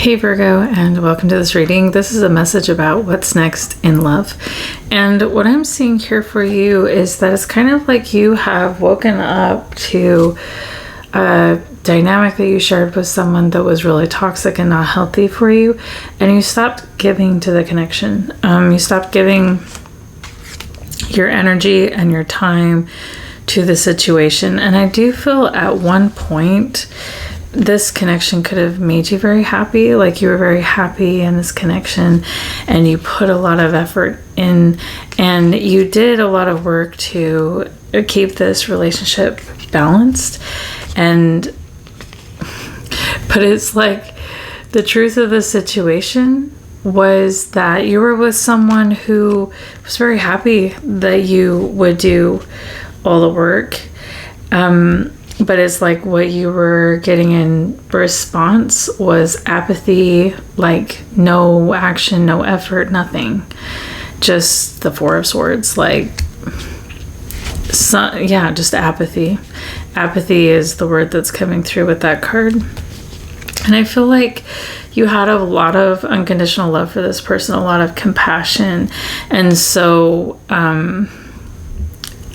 Hey Virgo, and welcome to this reading. This is a message about what's next in love. And what I'm seeing here for you is that it's kind of like you have woken up to a dynamic that you shared with someone that was really toxic and not healthy for you, and you stopped giving to the connection. You stopped giving your energy and your time to the situation. And I do feel at one point this connection could have made you very happy, like you were very happy in this connection and you put a lot of effort in and you did a lot of work to keep this relationship balanced. But it's like the truth of the situation was that you were with someone who was very happy that you would do all the work. But it's like what you were getting in response was apathy, like no action, no effort, nothing. Just the Four of Swords, just apathy. Apathy is the word that's coming through with that card. And I feel like you had a lot of unconditional love for this person, a lot of compassion. And so,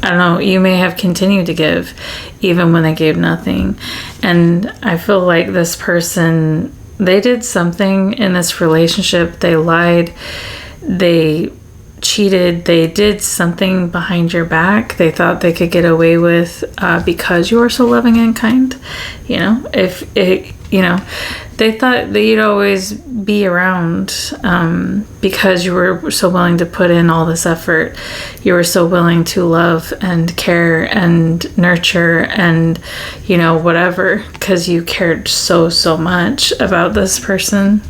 I don't know, you may have continued to give even when they gave nothing. And I feel like this person, they did something in this relationship. They lied, they cheated, they did something behind your back they thought they could get away with because you are so loving and kind. They thought that you'd always be around because you were so willing to put in all this effort. You were so willing to love and care and nurture and, whatever, because you cared so much about this person.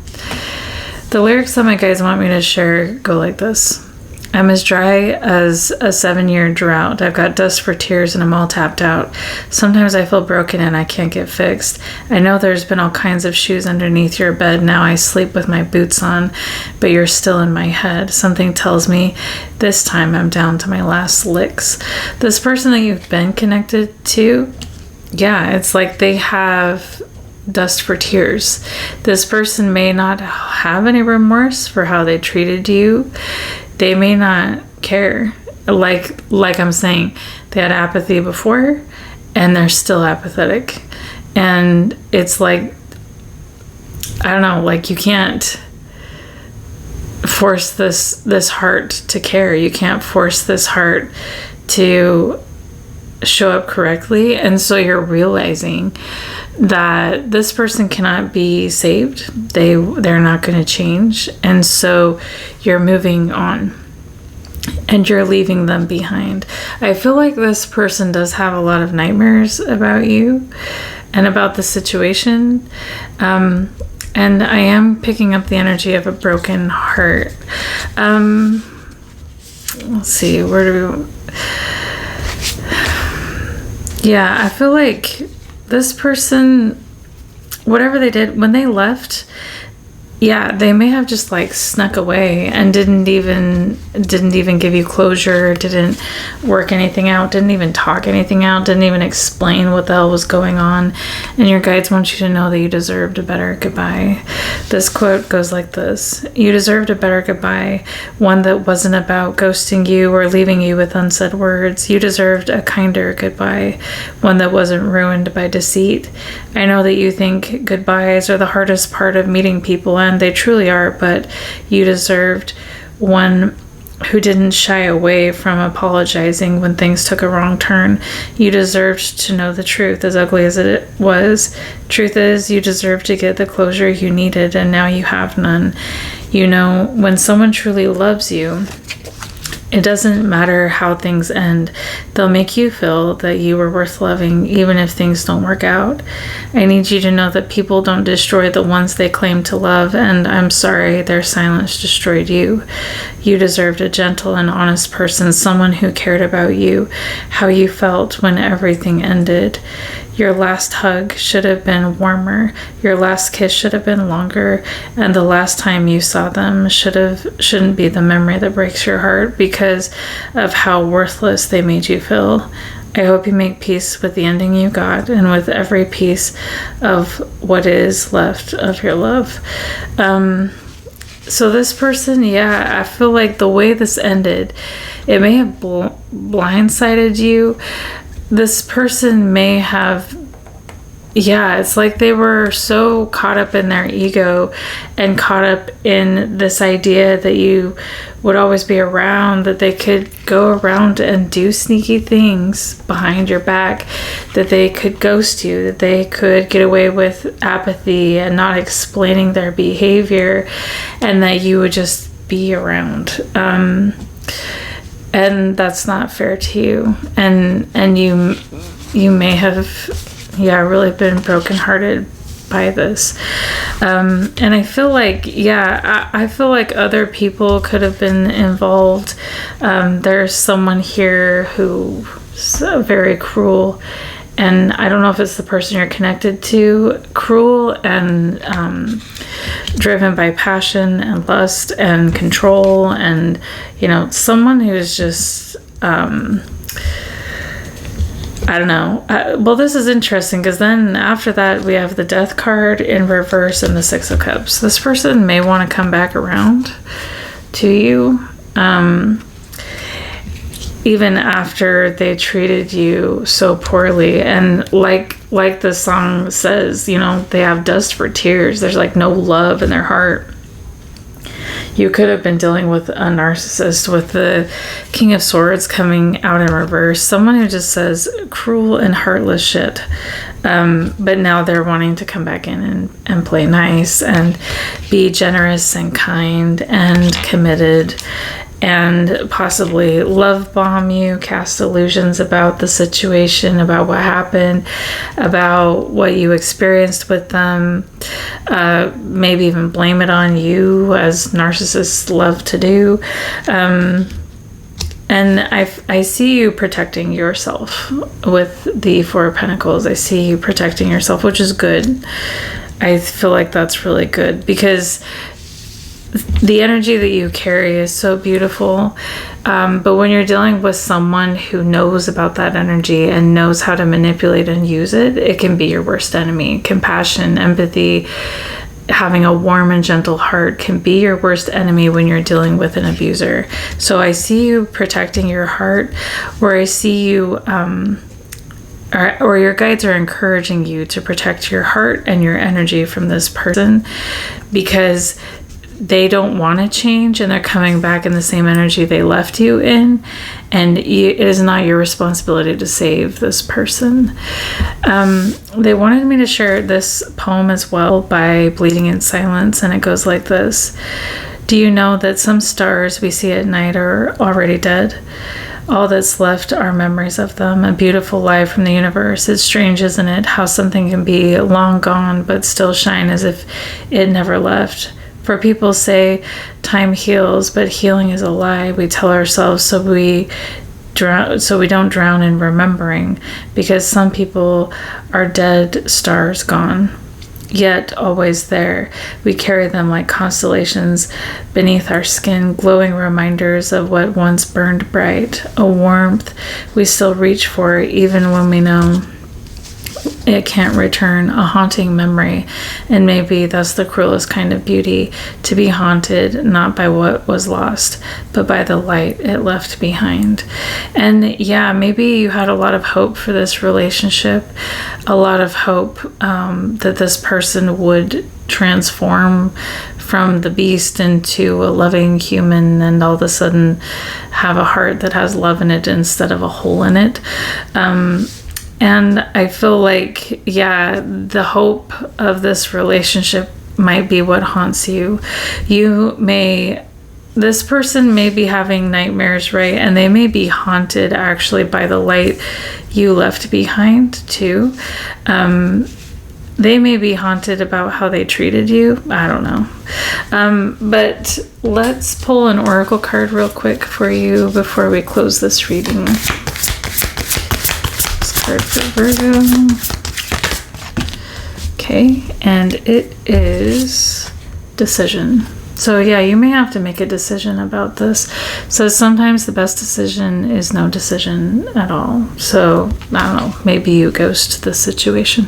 The lyrics that my guides want me to share go like this. I'm as dry as a 7-year drought. I've got dust for tears and I'm all tapped out. Sometimes I feel broken and I can't get fixed. I know there's been all kinds of shoes underneath your bed. Now I sleep with my boots on, but you're still in my head. Something tells me this time I'm down to my last licks. This person that you've been connected to, it's like they have dust for tears. This person may not have any remorse for how they treated you. They may not care. Like I'm saying, they had apathy before and they're still apathetic. And it's like, I don't know, like you can't force this heart to care. You can't force this heart to show up correctly. And so you're realizing that this person cannot be saved. They're not going to change. And so you're moving on and you're leaving them behind. I feel like this person does have a lot of nightmares about you and about the situation. And I am picking up the energy of a broken heart. Let's see, where do we... Yeah, I feel like this person, whatever they did, when they left, they may have just snuck away and didn't even give you closure, didn't work anything out, didn't even talk anything out, didn't even explain what the hell was going on. And your guides want you to know that you deserved a better goodbye. This quote goes like this. You deserved a better goodbye, one that wasn't about ghosting you or leaving you with unsaid words. You deserved a kinder goodbye, one that wasn't ruined by deceit. I know that you think goodbyes are the hardest part of meeting people, and they truly are, but you deserved one who didn't shy away from apologizing when things took a wrong turn. You deserved to know the truth, as ugly as it was. Truth is, you deserve to get the closure you needed, and now you have none. When someone truly loves you, it doesn't matter how things end. They'll make you feel that you were worth loving, even if things don't work out. I need you to know that people don't destroy the ones they claim to love, and I'm sorry their silence destroyed you. You deserved a gentle and honest person, someone who cared about you, how you felt when everything ended. Your last hug should have been warmer. Your last kiss should have been longer. And the last time you saw them shouldn't be the memory that breaks your heart because of how worthless they made you feel. I hope you make peace with the ending you got and with every piece of what is left of your love. So this person, I feel like the way this ended, it may have blindsided you. This person may have, it's like they were so caught up in their ego and caught up in this idea that you would always be around, that they could go around and do sneaky things behind your back, that they could ghost you, that they could get away with apathy and not explaining their behavior, and that you would just be around. And that's not fair to you. And you may have, really been brokenhearted by this. And I feel like, I feel like other people could have been involved. There's someone here who's very cruel, and I don't know if it's the person you're connected to, cruel and driven by passion and lust and control, and someone who's just I don't know. Well, this is interesting because then after that we have the Death card in reverse and the Six of Cups. This person may want to come back around to you, even after they treated you so poorly. And like the song says, they have dust for tears. There's like no love in their heart. You could have been dealing with a narcissist with the King of Swords coming out in reverse. Someone who just says cruel and heartless shit. But now they're wanting to come back in and play nice and be generous and kind and committed, and possibly love bomb you, cast illusions about the situation, about what happened, about what you experienced with them, maybe even blame it on you, as narcissists love to do. And I see you protecting yourself with the Four of Pentacles. I see you protecting yourself, which is good. I feel like that's really good, because the energy that you carry is so beautiful. But when you're dealing with someone who knows about that energy and knows how to manipulate and use it, it can be your worst enemy. Compassion, empathy, having a warm and gentle heart can be your worst enemy when you're dealing with an abuser. So I see you protecting your heart, where I see you, or your guides are encouraging you to protect your heart and your energy from this person, because they don't want to change and they're coming back in the same energy they left you in, and it is not your responsibility to save this person. They wanted me to share this poem as well by Bleeding in Silence, and it goes like this. Do you know that some stars we see at night are already dead? All that's left are memories of them, a beautiful lie from the universe. It's strange, isn't it, how something can be long gone but still shine as if it never left. For people say time heals, but healing is a lie we tell ourselves so we don't drown in remembering, because some people are dead stars gone, yet always there. We carry them like constellations beneath our skin, glowing reminders of what once burned bright, a warmth we still reach for even when we know it can't return, a haunting memory. And maybe that's the cruelest kind of beauty, to be haunted not by what was lost, but by the light it left behind. And maybe you had a lot of hope for this relationship, a lot of hope that this person would transform from the beast into a loving human, and all of a sudden have a heart that has love in it instead of a hole in it. And I feel like, the hope of this relationship might be what haunts you. This person may be having nightmares, right? And they may be haunted actually by the light you left behind too. They may be haunted about how they treated you. I don't know. But let's pull an oracle card real quick for you before we close this reading. Card for Virgo. Okay, and it is decision. So yeah, you may have to make a decision about this. So sometimes the best decision is no decision at all. So I don't know, maybe you ghost the situation.